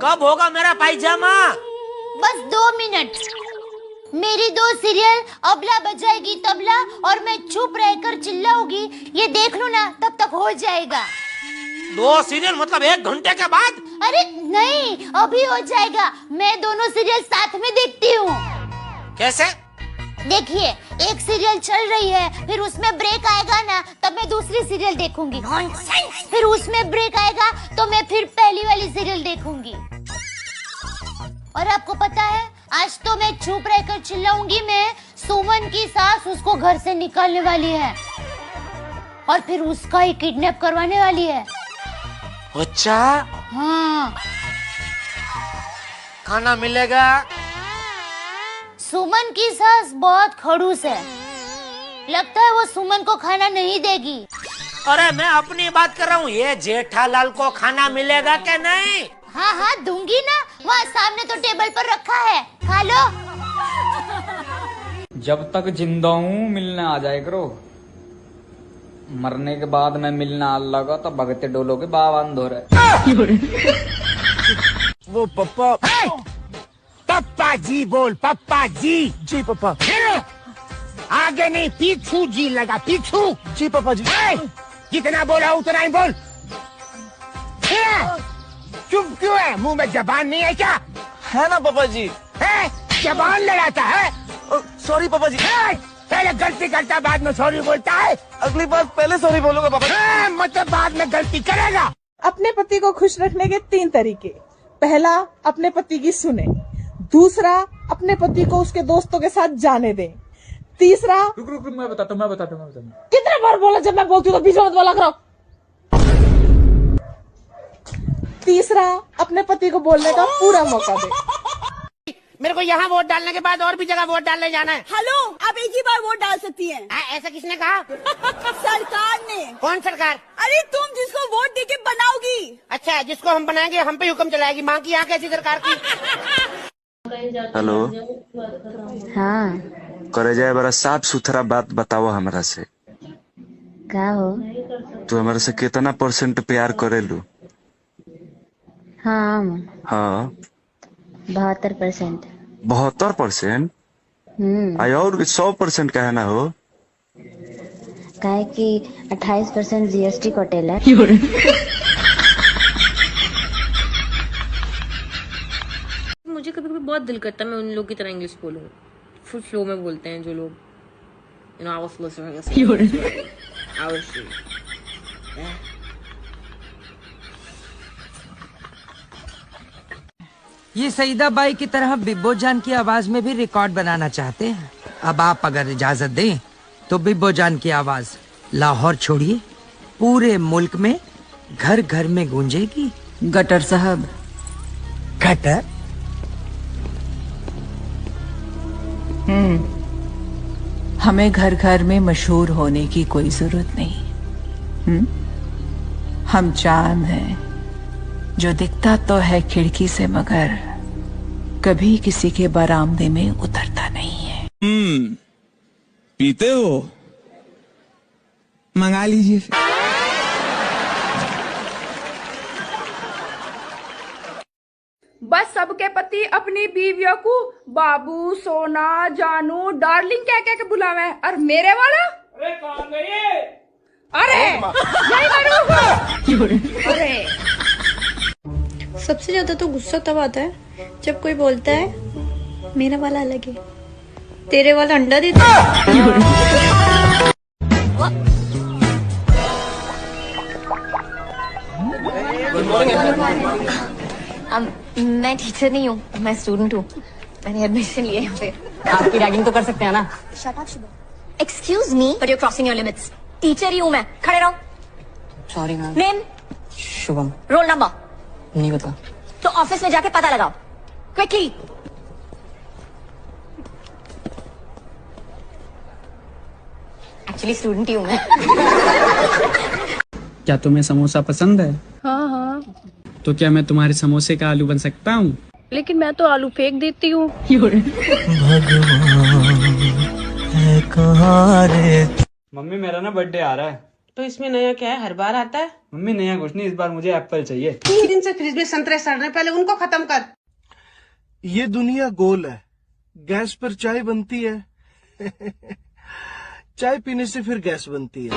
कब होगा मेरा पायजामा? बस 2 मिनट। मेरी 2 सीरियल अबला बजाएगी तबला और मैं चुप रहकर चिल्लाऊंगी, ये देख लो ना, तब तक हो जाएगा। 2 सीरियल मतलब 1 घंटे के बाद? अरे नहीं, अभी हो जाएगा। मैं दोनों सीरियल साथ में देखती हूँ। कैसे? देखिए, एक सीरियल चल रही है, फिर उसमें ब्रेक आएगा ना, तब मैं दूसरी सीरियल देखूंगी। फिर उसमें ब्रेक आएगा तो मैं फिर पहली वाली सीरियल देखूंगी। और आपको पता है, आज तो मैं चुप रहकर चिल्लाऊंगी मैं, सुमन की सास उसको घर से निकालने वाली है और फिर उसका ही किडनैप करवाने वाली है। अच्छा? हाँ। खाना मिलेगा? सुमन की सास बहुत खड़ूस है, लगता है वो सुमन को खाना नहीं देगी। अरे मैं अपनी बात कर रहा हूँ, ये जेठालाल को खाना मिलेगा क्या नहीं? हाँ हाँ दूंगी ना, वहाँ सामने तो टेबल पर रखा है, खा लो। जब तक जिंदा हूँ मिलने आ जाए करो, मरने के बाद मैं मिलने आ लगा तो भगते डोलो के बावन धो रहे। वो पप्पा पप्पा जी बोल, पप्पा जी। जी पापा। आगे नहीं, पीछू जी लगा, पीछू। जी पापा जी। जितना बोला उतना ही बोल। चुप क्यों है? मुंह में जबान नहीं है क्या? है ना पापा जी। है? जबान लड़ाता है? सॉरी पापा जी। पहले गलती करता, बाद में सॉरी बोलता है। अगली बार पहले सॉरी बोलूंगा पापा जी। मतलब बाद में गलती करेगा। अपने पति को खुश रखने के 3 तरीके। पहला, अपने पति की सुने। दूसरा, अपने पति को उसके दोस्तों के साथ जाने दें। तीसरा, रुक रुक रुक, मैं बताता हूँ। कितने बार बोला, जब मैं बोलती हूँ तो बीच में मत बोला करो। तीसरा, अपने पति को बोलने का पूरा मौका दे। मेरे को यहाँ वोट डालने के बाद और भी जगह वोट डालने जाना है। हेलो, आप एक ही बार वोट डाल सकती हैं। ऐसा किसने कहा? सरकार ने। कौन सरकार? अरे तुम जिसको वोट देके बनाओगी। अच्छा, जिसको हम बनाएंगे हम पे हुक्म चलाएगी। माँ की यहाँ कैसी सरकार की? हेलो। हाँ। करे जाए बड़ा साफ सुथरा बात बताओ हमरा से। क्या हो? तू हमरा से कितना % प्यार करेलू? हाँ। हाँ। 72%। 72%? आई और 100% कहना हो? काहे कि 28% GST कटेला। मुझे कभी कभी बहुत दिल करता है मैं उन लोग की तरह इंग्लिश बोलूं, फुल फ्लो में बोलते हैं जो लोग, यू नो, आवर फ्लो से ये सईदा बाई की तरह बिब्बो जान की आवाज में भी रिकॉर्ड बनाना चाहते हैं। अब आप अगर इजाजत दें तो बिब्बो जान की आवाज लाहौर छोड़िए पूरे मुल्क में घर घर में गूंजेगी। गटर साहब। गटर? हमें घर घर में मशहूर होने की कोई जरूरत नहीं। हम चांद हैं जो दिखता तो है खिड़की से, मगर कभी किसी के बरामदे में उतरता नहीं है। पीते हो? मंगा लीजिए। बस सबके पति अपनी बीवियों को बाबू, सोना, जानू, डार्लिंग कह कह के बुलावे, और मेरे वाला अरे कहाँ गए? अरे सबसे ज्यादा तो गुस्सा तब आता है जब कोई बोलता है मेरा वाला अलग है, तेरे वाला अंडा देता है। मैं टीचर नहीं हूँ, मैं स्टूडेंट हूँ। मैंने एडमिशन लिया यहाँ पे। आपकी रैगिंग तो कर सकते हैं ना। Excuse me, but you crossing your limits. Teacher ही हूँ मैं, खड़े रहो। Sorry ma'am. Name? Shubham. Roll number? नहीं पता। तो ऑफिस में जाके पता लगाओ, क्विकली। एक्चुअली स्टूडेंट ही हूँ मैं। क्या तुम्हें समोसा पसंद है? हाँ हाँ। तो क्या मैं तुम्हारे समोसे का आलू बन सकता हूँ? लेकिन मैं तो आलू फेंक देती हूँ। मम्मी मेरा ना बर्थडे आ रहा है, तो इसमें नया क्या है? हर बार आता है। मम्मी नया कुछ नहीं, इस बार मुझे एप्पल चाहिए। 3 दिन से फ्रिज में संतरे सड़ रहे, पहले उनको खत्म कर। ये दुनिया गोल है, गैस पर चाय बनती है चाय पीने से फिर गैस बनती है।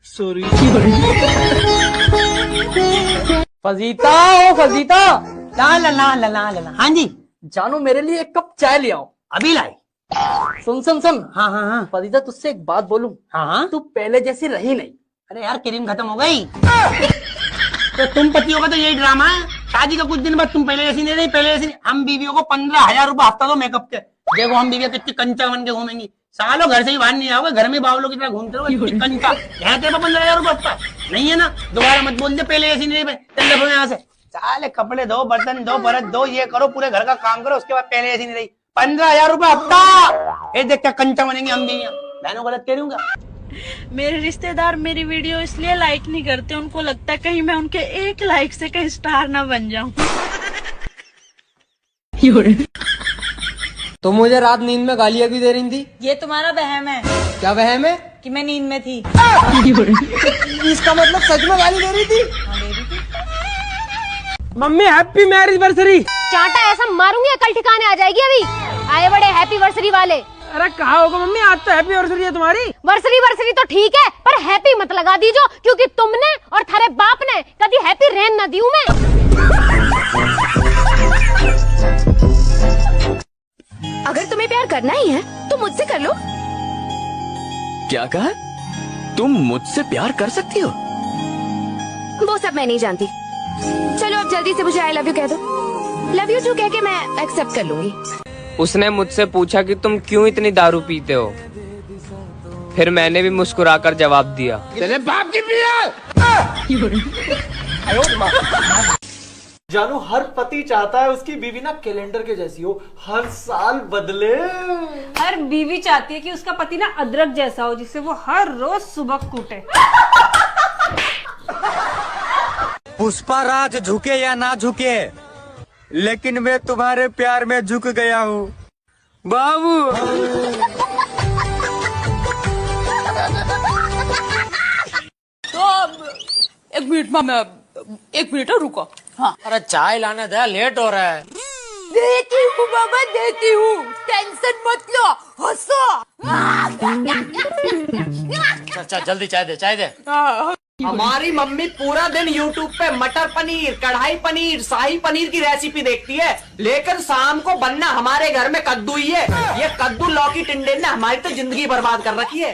सॉरी। फजीता ओ फजीता, ला ला ला ला ला ला। हाँ जी जानू, मेरे लिए 1 कप चाय ले आओ। अभी लाई। सुन सुन सुन। हाँ हाँ हाँ। फजीता, तुझसे एक बात बोलूं? हाँ। तू पहले जैसी रही नहीं। अरे यार क्रीम खत्म हो गई। तो तुम पतियों का तो यही ड्रामा है, शादी का कुछ दिन बाद तुम पहले जैसी नहीं रही, पहले जैसी नहीं। हम बीवियों को 15,000 रुपए हफ्ता दो मेकअप के। देखो हम बीवियां कितनी कंचा बन के घूमेंगी, सालों घर से ही बाहर नहीं आओगे, घर में बावलों की तरह घूमते रहो कंचा। यहाँ तेरे 15,000 रुपए हफ्ता नहीं है ना, दोबारा मत बोल दे पहले जैसी नहीं रही। यहाँ से साले कपड़े दो, बर्तन दो, बरत दो, ये करो, पूरे घर का काम करो, उसके बाद पहले जैसी नहीं रही। 15,000 रुपए हफ्ता, ये देख क्या कंचा बनेंगी हम बीवियां। बहनों गलत कह रही हूँ। मेरे रिश्तेदार मेरी वीडियो इसलिए लाइक नहीं करते, उनको लगता है कहीं मैं उनके 1 लाइक से कहीं स्टार ना बन जाऊं। तो मुझे रात नींद में गालियां भी दे रही थी। ये तुम्हारा वहम है। क्या वहम है? कि मैं नींद में थी। इसका मतलब सच में गाली दे रही थी? Mummy happy marriage anniversary. चांटा ऐसा मारूंगी कल ठिकाने आ जाएगी। अभी आए बड़े हैप्पी वर्सरी वाले। अरे कहा होगा मम्मी, आज तो हैप्पी एनिवर्सरी है तुम्हारी। वर्सरी तो ठीक है, पर हैप्पी मत लगा दीजो, क्योंकि तुमने और थारे बाप ने कभी हैप्पी रहन न दी मैं। अगर तुम्हें प्यार करना ही है तो मुझसे कर लो। क्या कहा? तुम मुझसे प्यार कर सकती हो? वो सब मैं नहीं जानती। चलो अब जल्दी से मुझे आई लव यू कह दो। लव यू टू कह के मैं एक्सेप्ट कर लूंगी। उसने मुझसे पूछा कि तुम क्यों इतनी दारू पीते हो, फिर मैंने भी मुस्कुराकर जवाब दिया, तेरे बाप की पिया। जानू, हर पति चाहता है उसकी बीवी ना कैलेंडर के जैसी हो, हर साल बदले। हर बीवी चाहती है कि उसका पति ना अदरक जैसा हो, जिससे वो हर रोज सुबह कूटे। पुष्पा राज झुके या ना झुके, लेकिन मैं तुम्हारे प्यार में झुक गया हूँ बाबू। तो अब 1 मिनट मामा, 1 मिनट रुको। हाँ अरे चाय लाने दे, लेट हो रहा है। देती हूँ बाबा, देती हूँ, टेंशन मत लो, हंसो। अच्छा जल्दी चाय दे, चाय दे। हमारी मम्मी पूरा दिन YouTube पे मटर पनीर, कढ़ाई पनीर, शाही पनीर की रेसिपी देखती है, लेकिन शाम को बनना हमारे घर में कद्दू ही है। ये कद्दू लौकी टिंडे ने हमारी तो जिंदगी बर्बाद कर रखी है।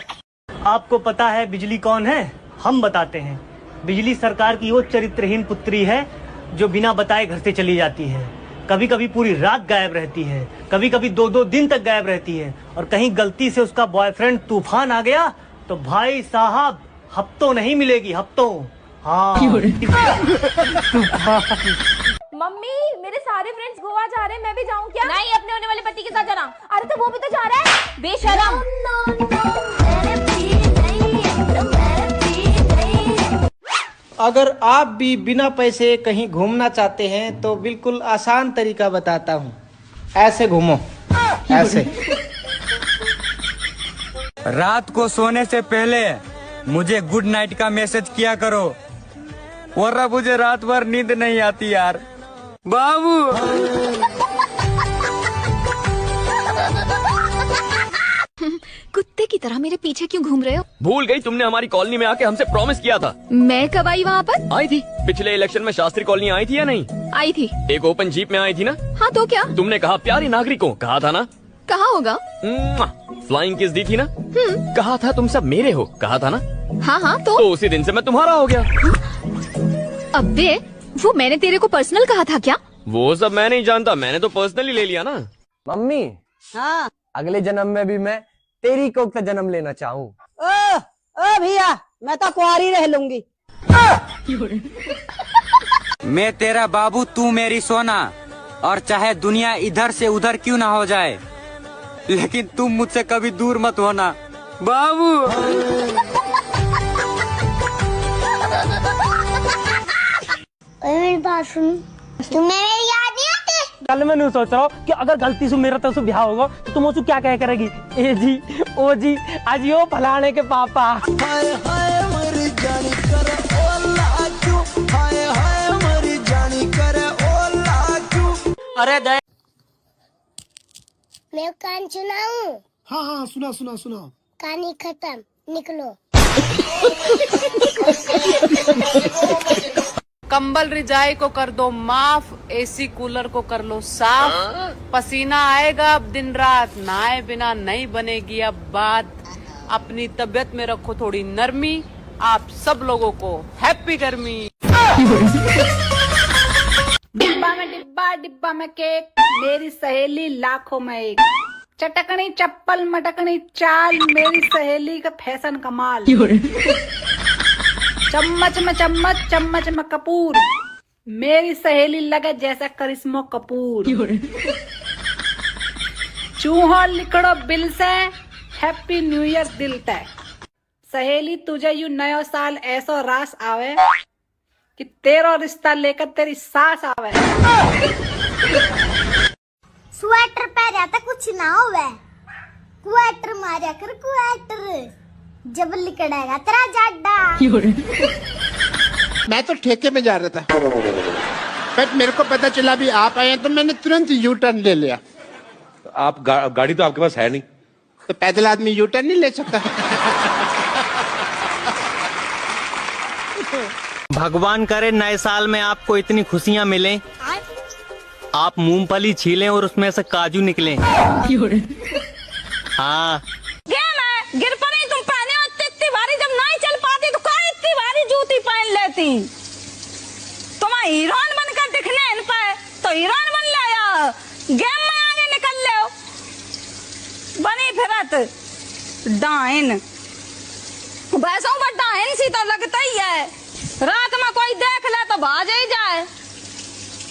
आपको पता है बिजली कौन है? हम बताते हैं। बिजली सरकार की वो चरित्रहीन पुत्री है जो बिना बताए घर से चली जाती है। कभी कभी पूरी रात गायब रहती है, कभी कभी 2-2 दिन तक गायब रहती है, और कहीं गलती से उसका बॉयफ्रेंड तूफान आ गया तो भाई साहब हफ्तों नहीं मिलेगी, हफ्तों। हाँ। मम्मी, मेरे सारे फ्रेंड्स गोवा जा रहे हैं, मैं भी जाऊँ क्या? नहीं, अपने होने वाले पति के साथ जाना। अरे तो वो भी तो जा रहा है, बेशरम। अगर आप भी बिना पैसे कहीं घूमना चाहते हैं तो बिल्कुल आसान तरीका बताता हूँ। ऐसे घूमो, ऐसे। रात को सोने से पहले मुझे गुड नाइट का मैसेज किया करो, वरना मुझे रात भर नींद नहीं आती यार बाबू। कुत्ते की तरह मेरे पीछे क्यों घूम रहे हो? भूल गई तुमने हमारी कॉलोनी में आके हमसे प्रॉमिस किया था। मैं कब आई वहाँ पर? आई थी पिछले इलेक्शन में, शास्त्री कॉलोनी आई थी या नहीं? आई थी। एक ओपन जीप में आई थी ना? हाँ तो क्या? तुमने कहा प्यारे नागरिकों, कहा था ना? कहाँ होगा? फ्लाइंग किस दी थी ना? कहा था तुम सब मेरे हो, कहा था ना? हाँ हाँ तो उसी दिन से मैं तुम्हारा हो गया। अबे, वो मैंने तेरे को पर्सनल कहा था क्या? वो सब मैं नहीं जानता, मैंने तो पर्सनली ले लिया ना। मम्मी, हाँ, अगले जन्म में भी मैं तेरी कोख से जन्म लेना चाहूँ। ओ भैया, मैं तो कुंवारी रह लूंगी। मैं तेरा बाबू, तू मेरी सोना, और चाहे दुनिया इधर से उधर क्यों ना हो जाए, लेकिन तुम मुझसे कभी दूर मत होना बाबू। मेरी बात सुन, तुम्हें मेरी याद नहीं आती? कल मैं नहीं सोच रहा हूँ कि अगर गलती से मेरा तो ब्याह होगा तो तुम उसको क्या कह करेगी, ए जी ओ जी आज यो फलाने के पापा। हाय हाय मरी जानी कर ओला क्यों, हाय हाय मरी जानी कर ओला क्यों। अरे दे मैं कान सुनाऊं? हाँ हाँ सुना सुना सुना। कहानी खत्म, निकलो। कंबल रिजाई को कर दो माफ, एसी कूलर को कर लो साफ, पसीना आएगा अब दिन रात, नहाए बिना नहीं बनेगी अब बात, अपनी तबीयत में रखो थोड़ी नरमी, आप सब लोगों को हैप्पी गर्मी। डिब्बा में डिब्बा, डिब्बा में केक, मेरी सहेली लाखों में एक, चटकनी चप्पल मटकनी चाल, मेरी सहेली का फैशन कमाल, चम्मच में चम्मच चम्मच में कपूर, मेरी सहेली लगे जैसा करिश्मा कपूर, चूहो लिखड़ो बिल से हैप्पी न्यू ईयर दिल तय, सहेली तुझे यू नयो साल ऐसो रास आवे कि तेरा रिश्ता लेकर तेरी सास आवे। स्वेटर पहना था कुछ ना होवे, क्वेटर मारा कर क्वेटर, जब लिकड़ेगा तेरा जाडा। मैं तो ठेके में जा रहा था, बट मेरे को पता चला भी आप आए तो मैंने तुरंत यू टर्न ले लिया। आप गाड़ी तो आपके पास है नहीं, तो पैदल आदमी यू टर्न नहीं ले सकता। भगवान करे नए साल में आपको इतनी खुशियाँ मिलें, आप मूंगफली छीलें और उसमें से काजू निकलें। हाँ गिर पड़ी तुम पहने हो इतनी भारी, जब नहीं चल पाती तो क्या इतनी भारी जूती पहन लेती, तुम हीरोइन बनकर दिखने इन पे तो हीरोइन बन ले, गेम में आगे निकल ले बनी फिरत डाइन, वैसा डाइन सी तो लगता ही है, रात